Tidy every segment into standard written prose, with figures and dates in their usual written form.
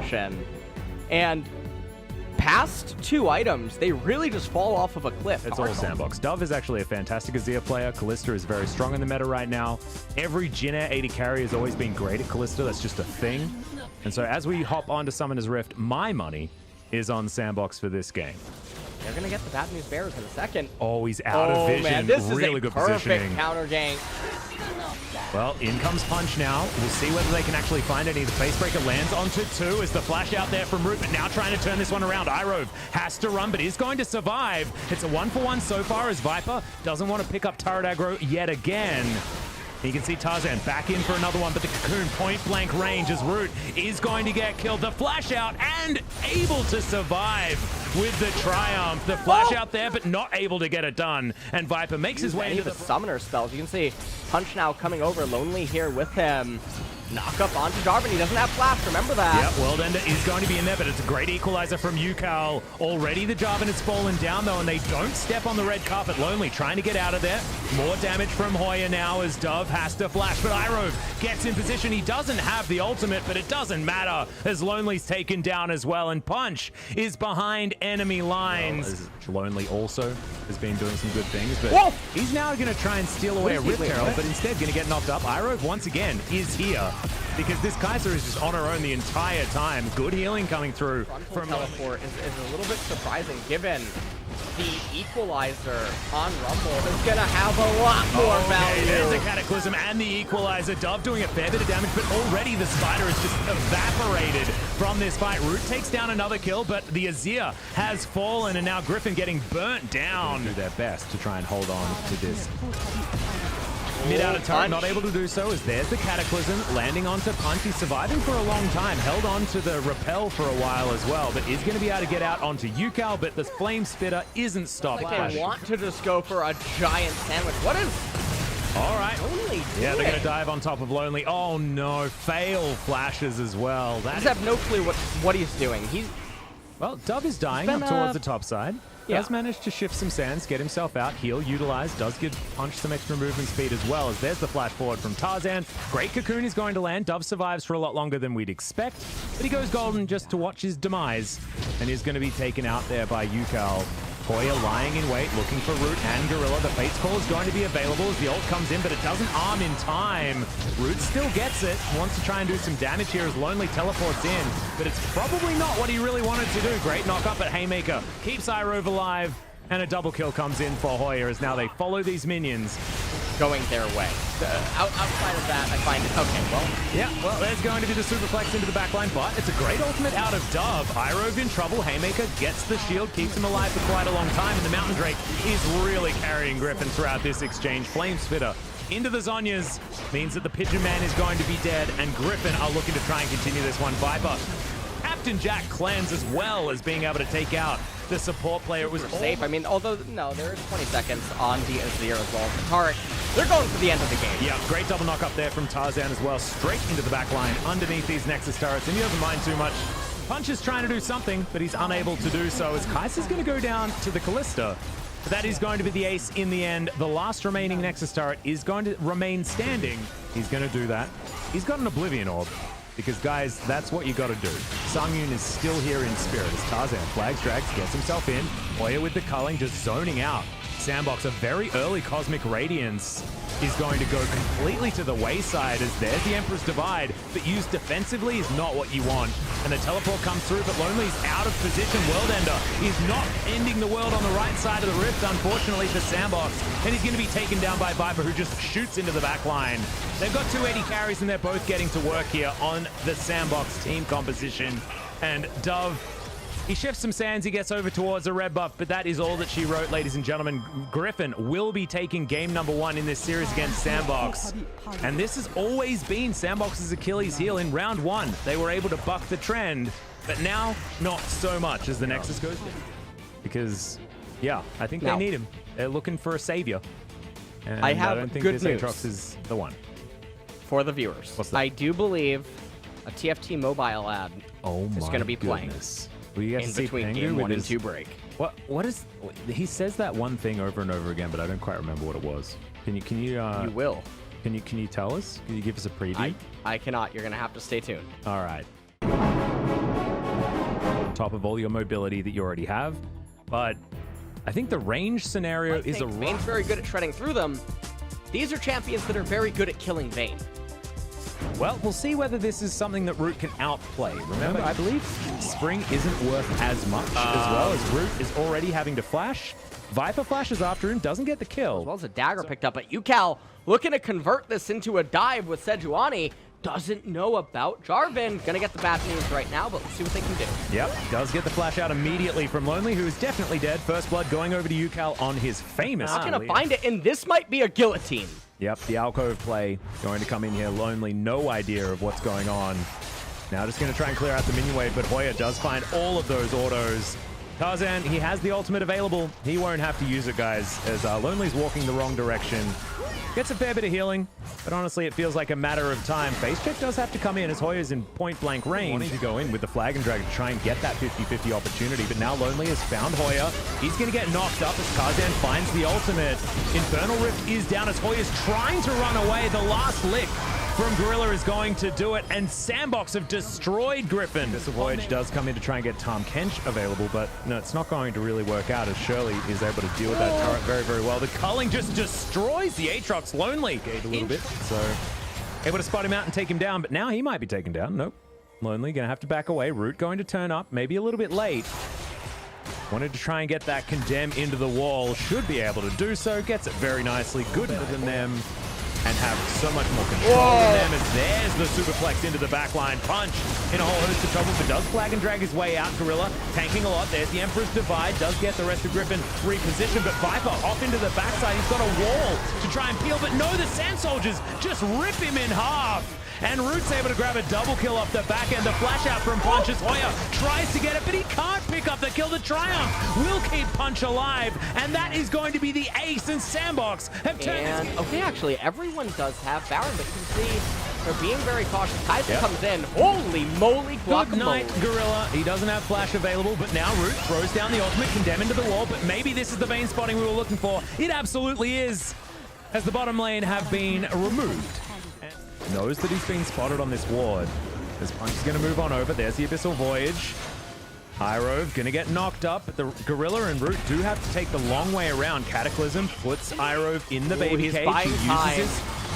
position. And past 2 items, they really just fall off of a cliff. It's all sandbox. Dove is actually a fantastic Azir player. Kalista is very strong in the meta right now. Every Jhin Air 80 carry has always been great at Kalista. That's just a thing. And so as we hop onto Summoner's Rift, my money is on sandbox for this game. They're going to get the bad news bears in a second. Oh, he's out of vision. Man, this really is a good perfect positioning. counter gank. Well, in comes Punch now. We'll see whether they can actually find any. The Facebreaker lands onto 2 as the flash out there from Root, but now trying to turn this one around. Irove has to run, but is going to survive. It's a 1-for-1 so far as Viper doesn't want to pick up turret aggro yet again. You can see Tarzan back in for another one, but the Cocoon point blank range as Root is going to get killed. The flash out and able to survive with the Triumph. The flash out there, but not able to get it done. And Viper makes his way into the summoner spells. You can see Punch now coming over, Lonely here with him. Knock up onto Jarvan. He doesn't have flash, remember that. Yep, World Ender is going to be in there, but it's a great equalizer from Yukal. Already the Jarvan has fallen down, though, and they don't step on the red carpet. Lonely trying to get out of there. More damage from Hoya now as Dove has to flash, but Irove gets in position. He doesn't have the ultimate, but it doesn't matter as Lonely's taken down as well, and Punch is behind enemy lines. Well, Lonely also has been doing some good things, but he's now going to try and steal away a Rift Herald, but instead going to get knocked up. Irove, once again, is here. Because this Kaiser is just on her own the entire time. Good healing coming through from teleport is a little bit surprising given the equalizer on Rumble is gonna have a lot more value. There's a Cataclysm and the equalizer. Dove doing a fair bit of damage, but already the Spider is just evaporated from this fight. Root takes down another kill, but the Azir has fallen, and now Griffin getting burnt down. Do their best to try and hold on to this. Mid out of turret, not able to do so, as there's the Cataclysm landing onto Punch. He's surviving for a long time, held on to the Repel for a while as well, but is going to be able to get out onto Yukal, but the Flame Spitter isn't stopped. Like they want to just go for a giant sandwich. What is... All right. Lonely yeah, they're going to dive on top of Lonely. Oh no, fail flashes as well. I just have no clue what he's doing. Well, Dove is dying up towards the top side. Does manage to shift some sands, get himself out, heal, utilize, does give Punch some extra movement speed as well, as there's the flash forward from Tarzan. Great Cocoon is going to land. Dove survives for a lot longer than we'd expect, but he goes golden just to watch his demise, and is going to be taken out there by Yukal. Hoya lying in wait, looking for Root and Gorilla. The Fate's Call is going to be available as the ult comes in, but it doesn't arm in time. Root still gets it, wants to try and do some damage here as Lonely teleports in, but it's probably not what he really wanted to do. Great knock up at Haymaker, keeps Irove alive, and a double kill comes in for Hoya as now they follow these minions going their way. Outside of that, I find it okay. Well, there's going to be the superplex into the backline, but it's a great ultimate out of Dove. Irove in trouble. Haymaker gets the shield, keeps him alive for quite a long time, and the Mountain Drake is really carrying Griffin throughout this exchange. Flame Spitter into the Zhonyas means that the Pigeon Man is going to be dead, and Griffin are looking to try and continue this one. Viper, Captain Jack cleanse as well as being able to take out the support player. It was safe. I mean, although, no, there is 20 seconds on the Azir as well as the turret. They're going for the end of the game. Yeah, great double knock up there from Tarzan as well. Straight into the back line underneath these Nexus turrets, and he doesn't mind too much. Punch is trying to do something, but he's unable to do so as Kaiser's going to go down to the Kalista. But that is going to be the ace in the end. The last remaining Nexus turret is going to remain standing. He's going to do that. He's got an Oblivion Orb. Because, guys, that's what you got to do. Sangyun is still here in spirit as Tarzan flags, drags, gets himself in. Hoya with the culling, just zoning out. Sandbox, a very early Cosmic Radiance is going to go completely to the wayside as there's the Emperor's Divide, but used defensively is not what you want. And the teleport comes through, but Lonely's out of position. World Ender is not ending the world on the right side of the Rift, unfortunately for Sandbox. And he's going to be taken down by Viper, who just shoots into the back line. They've got 280 carries, and they're both getting to work here on the Sandbox team composition. And Dove, he shifts some sands, he gets over towards a red buff, but that is all that she wrote, ladies and gentlemen. Griffin will be taking game number 1 in this series against Sandbox. And this has always been Sandbox's Achilles heel. In round 1, they were able to buck the trend, but now not so much as the Nexus goes down. Because, yeah, I think they need him. They're looking for a savior. And I don't think good this news Aatrox is the one. For the viewers. What's that? I do believe a TFT mobile ad is going to be playing. We get in to see between Pengu game 1 and his, 2 break. What is he says that one thing over and over again, but I don't quite remember what it was. Can you you will. Can you tell us? Can you give us a preview? I cannot. You're gonna have to stay tuned. All right. top of all your mobility that you already have. But I think the range scenario is a Vayne's very good at shredding through them. These are champions that are very good at killing Vayne. Well, we'll see whether this is something that Root can outplay. Remember, I believe Spring isn't worth as much as well as Root is already having to flash. Viper flashes after him, doesn't get the kill. As well as a dagger picked up, but UCal looking to convert this into a dive with Sejuani. Doesn't know about Jarvan. Gonna get the bad news right now, but let's see what they can do. Yep, does get the flash out immediately from Lonely, who is definitely dead. First blood going over to UCal on his famous. Not gonna find it, and this might be a guillotine. Yep, the alcove play going to come in here. Lonely, no idea of what's going on. Now just going to try and clear out the minion wave, but Hoya does find all of those autos. Tarzan, he has the ultimate available. He won't have to use it, guys, as Lonely's walking the wrong direction. Gets a fair bit of healing, but honestly, it feels like a matter of time. Face check does have to come in as Hoya's in point-blank range. Wanting to go in with the Flag and Dragon to try and get that 50-50 opportunity, but now Lonely has found Hoya. He's going to get knocked up as Tarzan finds the ultimate. Infernal Rift is down as Hoya's trying to run away. The last lick from Gorilla is going to do it, and Sandbox have destroyed Griffin. This Voyage does come in to try and get Tom Kench available, but no, it's not going to really work out as Shirley is able to deal with that turret very, very well. The culling just destroys the Aatrox. Lonely gave a little bit, so able to spot him out and take him down, but now he might be taken down. Nope. Lonely gonna have to back away. Root going to turn up, maybe a little bit late. Wanted to try and get that Condemn into the wall. Should be able to do so. Gets it very nicely. Good than them. And have so much more control than them as there's the superplex into the backline. Punch in a whole host of trouble, but does Flag and drag his way out. Gorilla tanking a lot. There's the Emperor's Divide. Does get the rest of Griffin repositioned, but Viper off into the backside. He's got a wall to try and peel, but no, the Sand Soldiers just rip him in half. And Root's able to grab a double kill off the back end. The flash out from Punch as Hoya tries to get it, but he can't pick up the kill. The Triumph will keep Punch alive, and that is going to be the ace, and Sandbox have turned okay, actually, everyone does have Baron, but you can see they're being very cautious. Kaiser comes in. Holy moly, guacamole. Good night, Gorilla. He doesn't have flash available, but now Root throws down the ultimate, Condemn into the wall, but maybe this is the Vayne spotting we were looking for. It absolutely is, as the bottom lane have been removed. Knows that he's been spotted on this ward. This Punch is going to move on over. There's the Abyssal Voyage. Irove going to get knocked up, but the Gorilla and Root do have to take the long way around. Cataclysm puts Irove in the baby cage. He uses his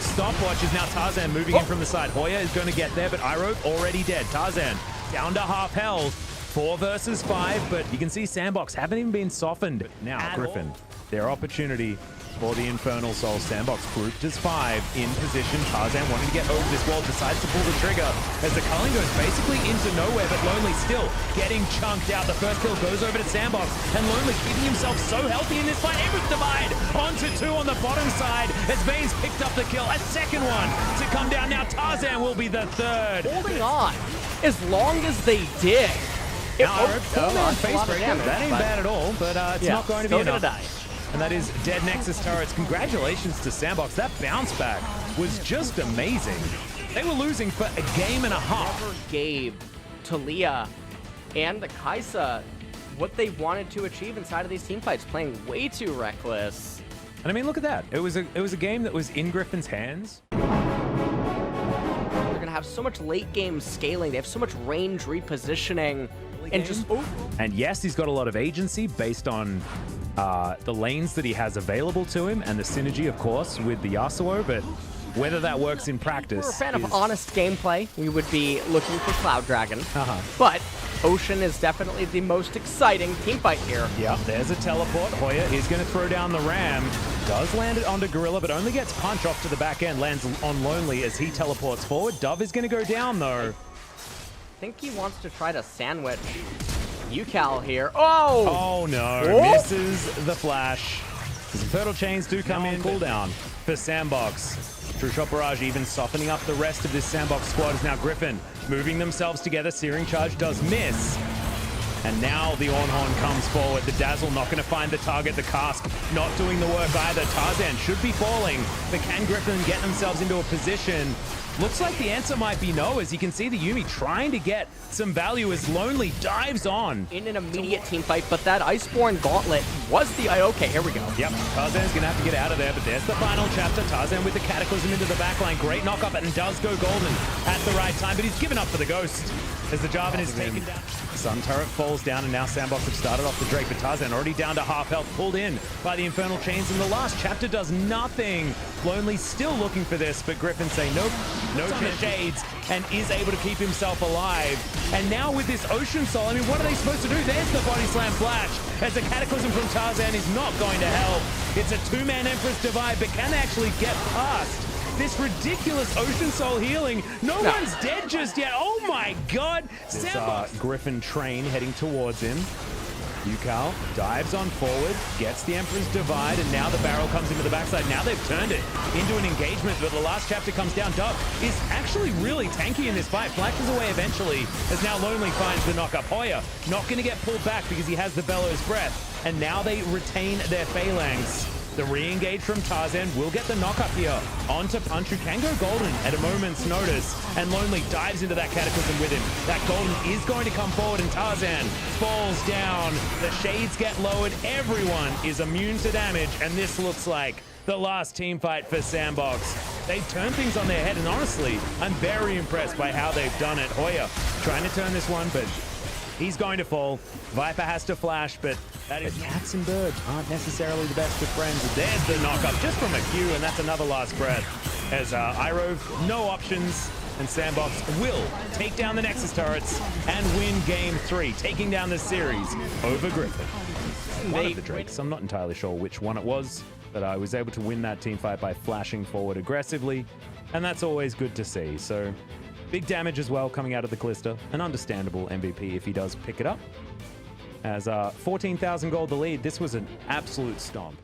stopwatch. Is now Tarzan moving in from the side. Hoya is going to get there, but Irove already dead. Tarzan down to half health. 4 versus 5, but you can see Sandbox haven't even been softened. Now, Griffin, their opportunity for the Infernal Soul. Sandbox grouped as 5 in position. Tarzan wanting to get over this wall, decides to pull the trigger as the culling goes basically into nowhere, but Lonely still getting chunked out. The first kill goes over to Sandbox, and Lonely keeping himself so healthy in this fight. Emperor's Divide onto 2 on the bottom side as Vayne's picked up the kill. A second one to come down. Now Tarzan will be the third. Holding on as long as they did. That ain't bad at all, but it's not going to be enough. Die. And that is dead Nexus turrets. Congratulations to Sandbox. That bounce back was just amazing. They were losing for a game and a half. Never gave Talia and the Kaisa what they wanted to achieve inside of these team fights, playing way too reckless. And I mean, look at that. It was a game that was in Griffin's hands. They're gonna have so much late game scaling. They have so much range repositioning. And just and yes, he's got a lot of agency based on the lanes that he has available to him and the synergy, of course, with the Yasuo, but whether that works in practice. We're a fan of honest gameplay. We would be looking for Cloud Dragon. But Ocean is definitely the most exciting team fight here. Yeah, there's a teleport. Hoya is going to throw down the Ram. Does land it onto Gorilla, but only gets Punch off to the back end. Lands on Lonely as he teleports forward. Dove is going to go down, though. I think he wants to try to sandwich UCal here. Oh! Oh no, misses the flash. The Turtle Chains do come in. Cooldown for Sandbox. True Shot Barrage even softening up the rest of this Sandbox squad is now Griffin. Moving themselves together, Searing Charge does miss. And now the Ornhorn comes forward. The Dazzle not going to find the target. The Cask not doing the work either. Tarzan should be falling, but can Griffin get themselves into a position Looks like the answer might be no, as you can see the Yuumi trying to get some value as Lonely dives on. In an immediate team fight, but that Iceborne Gauntlet was the... Okay, here we go. Yep, Tarzan's going to have to get out of there, but there's the final chapter. Tarzan with the Cataclysm into the backline. Great knock-up, and does go golden at the right time, but he's given up for the Ghost as the Jarvan is taken down. Sun Turret falls down, and now Sandbox have started off the Drake, but Tarzan already down to half health, pulled in by the Infernal Chains, and the last chapter does nothing. Lonely still looking for this, but Griffin say nope, no chance. Shades, and is able to keep himself alive. And now with this Ocean Soul, I mean, what are they supposed to do? There's the Body Slam Flash, as the Cataclysm from Tarzan is not going to help. It's a two-man Empress Divide, but can they actually get past this ridiculous Ocean Soul healing? No one's dead just yet. Oh my god. This Griffin train heading towards him. Yukal dives on forward, gets the Emperor's Divide, and now the barrel comes into the backside. Now they've turned it into an engagement, but the last chapter comes down. Dove is actually really tanky in this fight. Flashes away eventually, as now Lonely finds the knock-up. Hoya not going to get pulled back because he has the Bellows Breath, and now they retain their Phalanx. The re-engage from Tarzan will get the knock-up here onto Punch, who can go golden at a moment's notice, and Lonely dives into that Cataclysm with him. That golden is going to come forward, and Tarzan falls down. The shades get lowered. Everyone is immune to damage, and this looks like the last team fight for Sandbox. They've turned things on their head, and honestly, I'm very impressed by how they've done it. Hoya trying to turn this one, but he's going to fall. Viper has to flash, but that is... Cats and birds aren't necessarily the best of friends. There's the knock-up just from a Q, and that's another last breath. As Iroh, no options, and Sandbox will take down the Nexus turrets and win Game 3, taking down the series over Griffin. One of the Drakes, I'm not entirely sure which one it was, but I was able to win that team fight by flashing forward aggressively, and that's always good to see. So big damage as well coming out of the Callista. An understandable MVP if he does pick it up. As 14,000 gold the lead, this was an absolute stomp.